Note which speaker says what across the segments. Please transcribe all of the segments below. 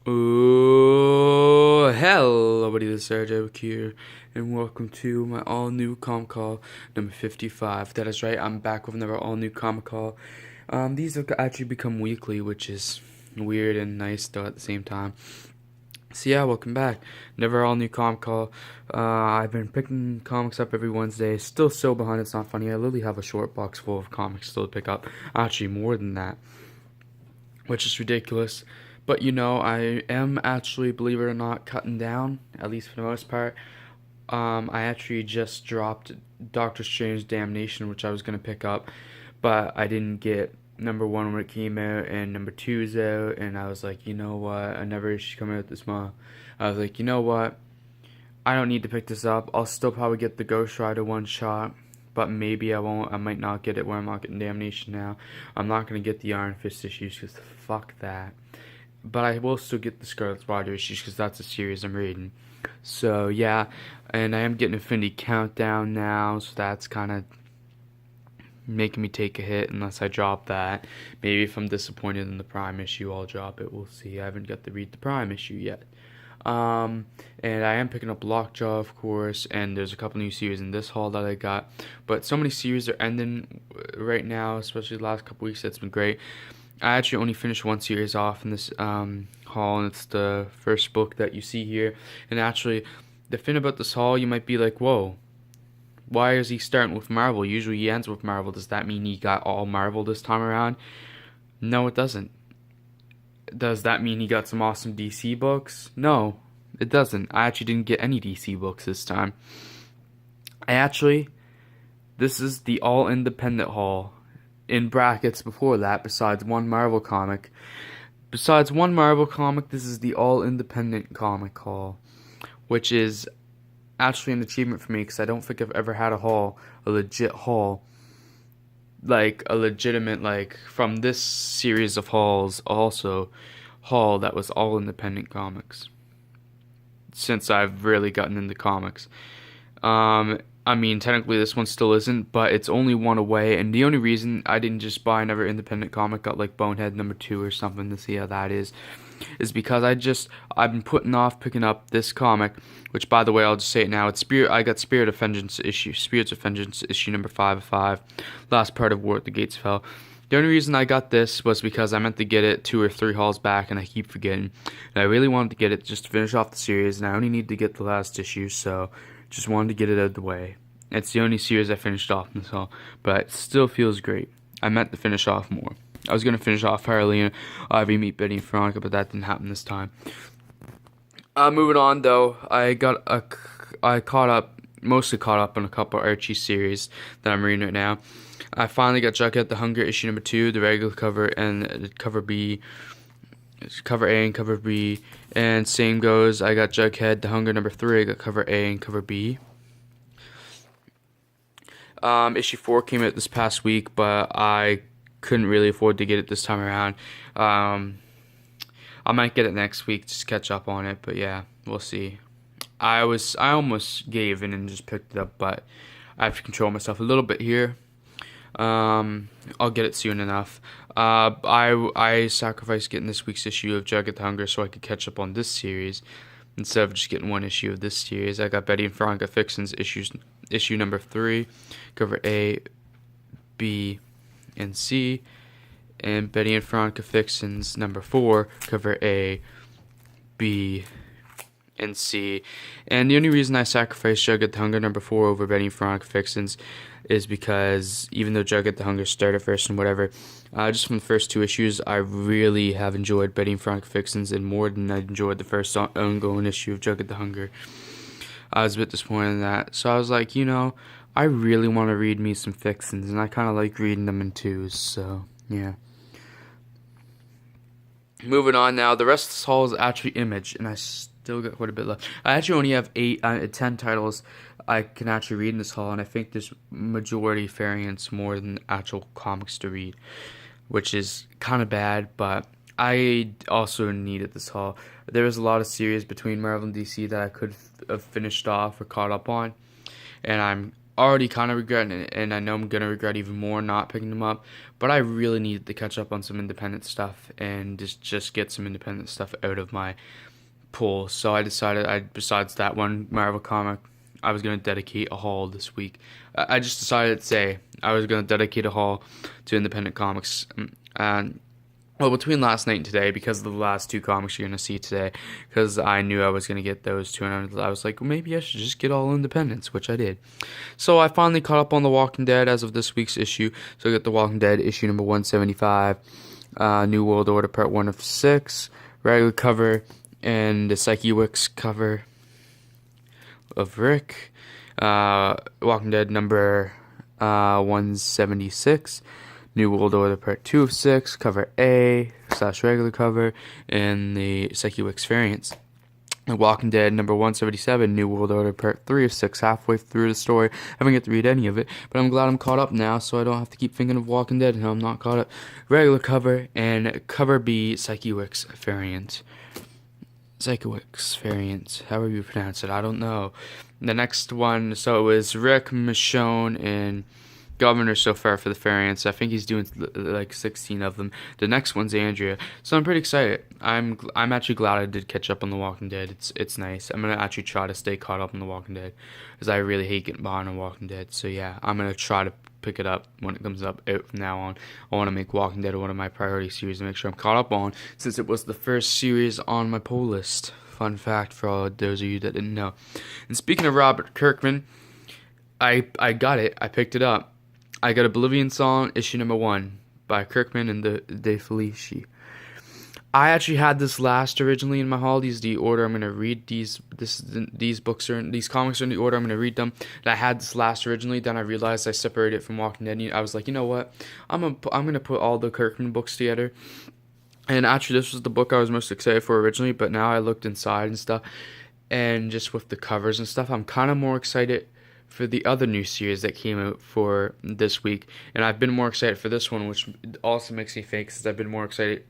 Speaker 1: Oh, hello, buddy. This is Sarah J. here, and welcome to my all-new comic call number 55. That is right, I'm back with another all-new comic call. These have actually become weekly, which is weird and nice though at the same time. So yeah, welcome back. Never all-new comic call. I've been picking comics up every Wednesday. Still so behind, it's not funny. I literally have a short box full of comics still to pick up. Actually, more than that, which is ridiculous. But I am actually, believe it or not, cutting down, at least for the most part. I actually just dropped Doctor Strange Damnation, which I was going to pick up, but I didn't get number one when it came out, and number two is out, and I was like, you know what, another issue coming out this month. I was like, you know what, I don't need to pick this up. I'll still probably get the Ghost Rider one shot, but maybe I won't. I might not get it where I'm not getting Damnation now. I'm not going to get the Iron Fist issues because fuck that. But I will still get the Scarlet Spider issues because that's a series I'm reading. So yeah, and I am getting Infinity Countdown now, so that's kind of making me take a hit unless I drop that. Maybe if I'm disappointed in the Prime issue, I'll drop it. We'll see. I haven't got to read the Prime issue yet. And I am picking up Lockjaw, of course, and there's a couple new series in this haul that I got. But so many series are ending right now, especially the last couple weeks. That's been great. I actually only finished one series off in this haul, and it's the first book that you see here. And actually, the thing about this haul, you might be like, whoa, why is he starting with Marvel? Usually he ends with Marvel. Does that mean he got all Marvel this time around? No, it doesn't. Does that mean he got some awesome DC books? No, it doesn't. I actually didn't get any DC books this time. This is the all-independent haul. In brackets before that, besides one Marvel comic. Besides one Marvel comic, this is the all-independent comic haul, which is actually an achievement for me because I don't think I've ever had a legit haul, like a legitimate, like from this series of hauls, also haul that was all independent comics since I've really gotten into comics. I mean, technically this one still isn't, but it's only one away, and the only reason I didn't just buy another independent comic, got like Bonehead number 2 or something to see how that is because I've been putting off picking up this comic, which by the way, I'll just say it now, I got Spirits of Vengeance issue number 5 of 5, last part of War at the Gates Fell. The only reason I got this was because I meant to get it 2 or 3 hauls back, and I keep forgetting. And I really wanted to get it just to finish off the series, and I only need to get the last issue, so just wanted to get it out of the way. It's the only series I finished off in this haul, but it still feels great. I meant to finish off more. I was going to finish off Harley and Ivy Meet Betty and Veronica, but that didn't happen this time. Moving on, though, mostly caught up on a couple Archie series that I'm reading right now. I finally got Jughead the Hunger issue number 2, the regular cover, and cover B, cover A and cover B, and same goes, I got Jughead the Hunger number 3, I got cover A and cover B. Issue 4 came out this past week, but I couldn't really afford to get it this time around. I might get it next week, just catch up on it, but yeah, we'll see. I almost gave in and just picked it up, but I have to control myself a little bit here. I'll get it soon enough. I sacrificed getting this week's issue of Jughead the Hunger so I could catch up on this series instead of just getting one issue of this series. I got Betty and Veronica Fixins issue number 3, cover A, B, and C, and Betty and Veronica Fixins number 4, cover A, B, and C. And the only reason I sacrificed Jughead the Hunger number 4 over Betty and Veronica Fixins is because even though Jughead the Hunger started first and whatever, just from the first 2 issues, I really have enjoyed Betty and Veronica Fixins and more than I enjoyed the first ongoing issue of Jughead the Hunger. I was a bit disappointed in that, so I was like, I really want to read me some Fixins, and I kind of like reading them in twos, so yeah. Moving on now, the rest of this haul is actually Image, and I still got quite a bit left. I actually only have 10 titles I can actually read in this haul, and I think there's majority variants more than actual comics to read, which is kind of bad, but I also needed this haul. There was a lot of series between Marvel and DC that I could have finished off or caught up on, and I'm already kind of regretting it, and I know I'm gonna regret even more not picking them up. But I really needed to catch up on some independent stuff and just get some independent stuff out of my pull. So I decided, besides that one Marvel comic, I was gonna dedicate a haul this week. I just decided to say I was gonna dedicate a haul to independent comics, and well, between last night and today, because of the last two comics you're going to see today, because I knew I was going to get those two, and I was like, well, maybe I should just get all independents, which I did. So I finally caught up on The Walking Dead as of this week's issue. So I got The Walking Dead issue number 175, New World Order part 1 of 6, regular cover, and the Psyche Wicks cover of Rick. Walking Dead number 176. New World Order Part 2 of 6, Cover A / regular cover, and the Psyche Wicks variants. And Walking Dead number 177, New World Order Part 3 of 6, halfway through the story. I haven't get to read any of it, but I'm glad I'm caught up now, so I don't have to keep thinking of Walking Dead until I'm not caught up. Regular cover, and Cover B, Psyche Wicks variant. Psyche Wicks variant, however you pronounce it, I don't know. The next one, so it was Rick, Michonne, and Governor so far for the variants. I think he's doing like 16 of them. The next one's Andrea, so I'm pretty excited. I'm actually glad I did catch up on The Walking Dead. It's nice. I'm gonna actually try to stay caught up on The Walking Dead, because I really hate getting behind on Walking Dead. So yeah, I'm gonna try to pick it up when it comes up out from now on. I want to make Walking Dead one of my priority series to make sure I'm caught up on, since it was the first series on my poll list. Fun fact for all those of you that didn't know. And speaking of Robert Kirkman, I got it. I picked it up. I got Oblivion Song, issue number 1 by Kirkman and De Felici. I actually had this last originally in my haul. These are the order I'm gonna read. These comics are in the order I'm gonna read them. And I had this last originally. Then I realized I separated it from Walking Dead. I was like, you know what? I'm gonna put all the Kirkman books together. And actually, this was the book I was most excited for originally. But now I looked inside and stuff, and just with the covers and stuff, I'm kind of more excited for the other new series that came out for this week. And I've been more excited for this one, which also makes me think, since I've been more excited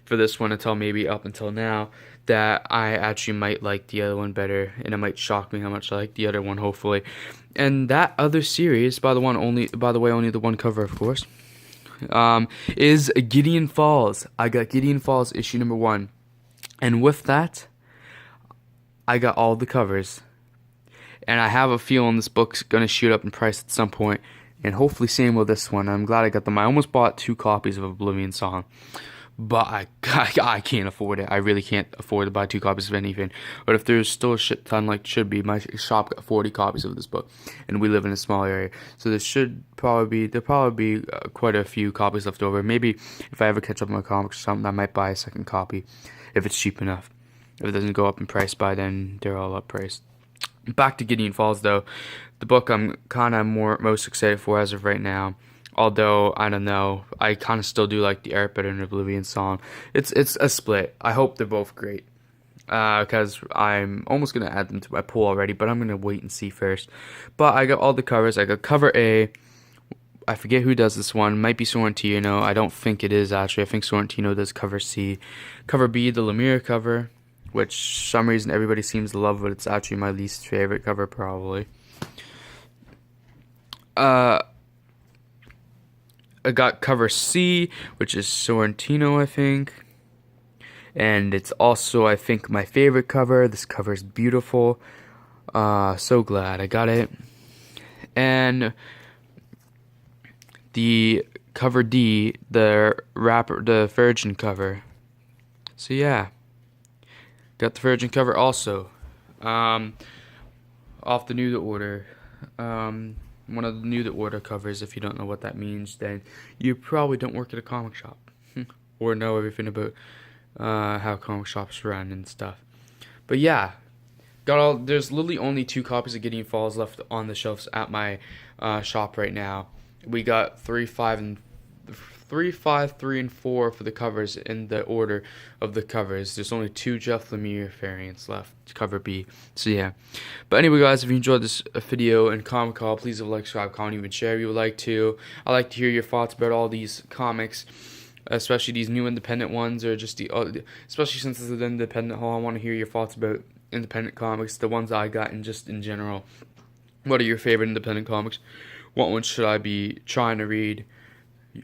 Speaker 1: for this one up until now, that I actually might like the other one better, and it might shock me how much I like the other one, hopefully. And that other series, by the way, only the one cover, of course, is Gideon Falls. I got Gideon Falls issue number 1, and with that, I got all the covers. And I have a feeling this book's going to shoot up in price at some point. And hopefully same with this one. I'm glad I got them. I almost bought 2 copies of Oblivion Song. But I can't afford it. I really can't afford to buy 2 copies of anything. But if there's still a shit ton like should be, my shop got 40 copies of this book. And we live in a small area. So there'll probably be quite a few copies left over. Maybe if I ever catch up on my comics or something, I might buy a second copy. If it's cheap enough. If it doesn't go up in price by then, they're all up priced. Back to Gideon Falls, though. The book I'm kind of most excited for as of right now. Although, I don't know, I kind of still do like the art better than Oblivion Song. It's a split. I hope they're both great. Because I'm almost going to add them to my pool already, but I'm going to wait and see first. But I got all the covers. I got cover A. I forget who does this one. Might be Sorrentino. I don't think it is, actually. I think Sorrentino does cover C. Cover B, the Lemire cover, which for some reason everybody seems to love, but it's actually my least favorite cover, probably. I got cover C, which is Sorrentino, I think. And it's also, I think, my favorite cover. This cover is beautiful. So glad I got it. And the cover D, the Virgin cover. So yeah. Got the Virgin cover also. Off the New to Order. One of the New to Order covers. If you don't know what that means, then you probably don't work at a comic shop. Or know everything about how comic shops run and stuff. But yeah. There's literally only 2 copies of Gideon Falls left on the shelves at my shop right now. We got 3, 5, 3, and 4 for the covers in the order of the covers. There's only 2 Jeff Lemire variants left, cover B. So yeah. But anyway, guys, if you enjoyed this video and comic haul, please like, subscribe, comment, even share if you would like to. I like to hear your thoughts about all these comics, especially these new independent ones, or just especially since this is an independent haul. I want to hear your thoughts about independent comics, the ones I got, and just in general. What are your favorite independent comics? What ones should I be trying to read?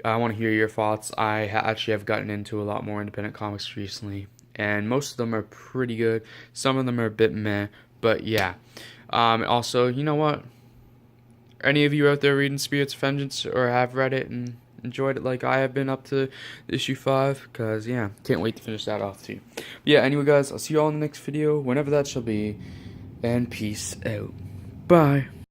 Speaker 1: I want to hear your thoughts. I actually have gotten into a lot more independent comics recently, and most of them are pretty good. Some of them are a bit meh, but yeah. Also, you know what? Any of you out there reading Spirits of Vengeance or have read it and enjoyed it like I have been up to issue 5? Because, yeah, can't wait to finish that off too. But yeah, anyway, guys, I'll see you all in the next video, whenever that shall be, and peace out. Bye.